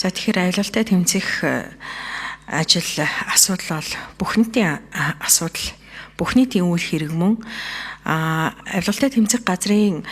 За тэгэхээр авилалтай тэмцэх ажил асуудал бол бүхнийхээ асуудал, бүхнийхээ үйл хэрэг мөн авилалтай тэмцэх газрын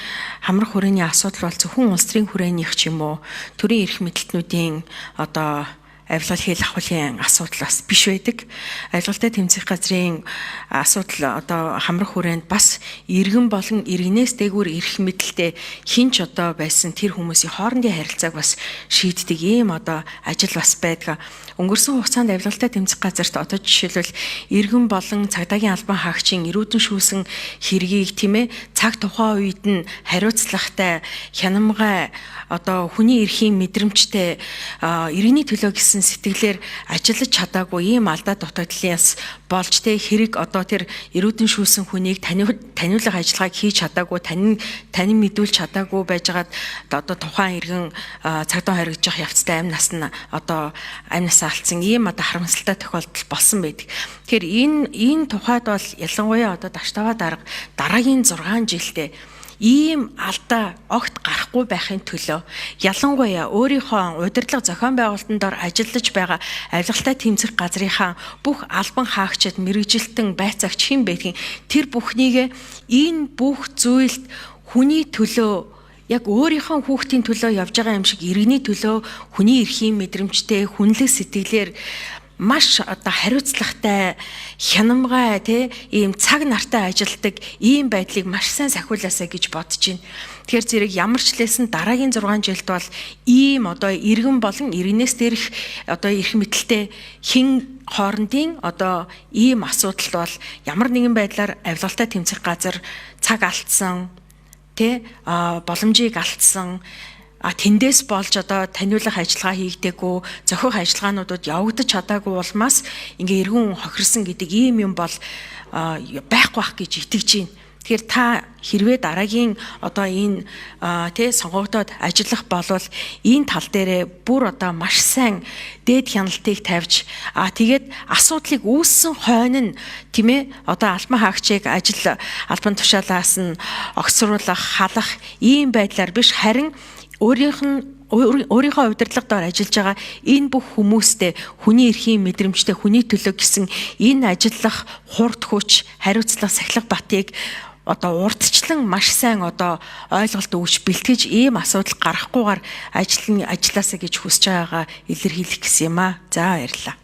хамрах хүрээний асуудал бол зөвхөн улс төрийн хүрээнийх ч юм уу төрийн эрх мэдэлтнүүдийн одоо авилгал хэл ахуулын асуудал бас биш байдаг. Авилалтай тэмцэх газрын асуудал одоо хамрах хүрээнд бас иргэн болон иргэнээс дээгүүр эрх мэдэлтэй хинч одоо байсан тэр хүмүүсийн хоорондын харилцааг бас шийддэг ийм одоо ажил бас байдаг. Өнгөрсөн хугацаанд авилалтай тэмцэх газарт одоо жишээлбэл иргэн болон цагдаагийн албан хаагчийн эрүүдэн шүүсэн хэргийг тийм ээ цаг тухайн үед нь хариуцлагатай хянамгай одоо хүний эрхийн мэдрэмжтэй иргэний төлөө гэсэн сэтгэлээр ажиллаж чадаагүй ийм алдаа дутагдлаас болж тэ хэрэг одоо тэр эрүүдэн шүүсэн хүнийг таниулах ажиллагааг хийж чадаагүй танин мэдүүлж чадаагүй байжгаад одоо тухайн иргэн цагдаа хоригдож явцтай амь нас нь одоо амь насаа алдсан ийм одоо харамсалтай тохиолдол болсон байдаг. Тэгэхээр энэ тухайд бол ялангуяа одоо Давштаваа дараагийн 6 жилдээ ийм алдаа огт гарахгүй байхын төлөө ялангуяа өөрийнхөө удирдлага зохион байгуулалтанд ор ажиллаж байгаа авилгалтай тэмцэх газрынхаа бүх албан хаагчид мэргэжилтэн байцаагч хэн байдгийг тэр бүхнийг энэ бүх зүйлд хүний төлөө яг өөрийнхөө хүүхдийн төлөө явж байгаа юм шиг иргэний төлөө хүний эрхийн мэдрэмжтэй хүнлэг сэтгэлээр маш одоо хариуцлагатай хянамгай ийм цаг нартай ажилтдаг ийм байдлыг маш сайн сахиулаасаа гэж бодож байна. Тэгэхээр зэрэг ямар ч лээсэн дараагийн 6 жилд бол ийм одоо иргэн болон иргэнээс дээрх одоо эрх мэдэлтэй хин хоорондын одоо ийм асуудал бол ямар нэгэн байдлаар авилгалтай тэмцэх газар цаг алдсан боломжийг алдсан тэндээс болж одоо таниулах ажиллагаа хийгдээгүй зохих ажиллагаануудад явагдаж чадаагүй улмаас ингээ эргэн хохирсон гэдэг ийм юм бол байхгүй бах гэж итгэж байна. Тэгэхээр та хэрвээ дараагийн одоо энэ сонгогдоод ажиллах болвол энэ тал дээрээ бүр одоо маш сайн дээд хяналтыг тавьж тэгээд асуудлыг үүссэн хойно нь тийм ээ одоо албан хаагчийг албан тушаалаас нь огцруулах, халах ийм байдлаар биш харин өөрийнхөө удирдлагад ор ажиллаж байгаа энэ бүх хүмүүстэй хүний эрхийн мэдрэмжтэй хүний төлөө гэсэн энэ ажиллах хурд хүч, хариуцлага, сахилга батыг одоо урдчлан маш сайн одоо ойлголт өгч бэлтгэж ийм асуудал гарахгүйгээр ажилласаа гэж хүсэж байгаагаа илэрхийлэх гэсэн юм аа. За баярлалаа.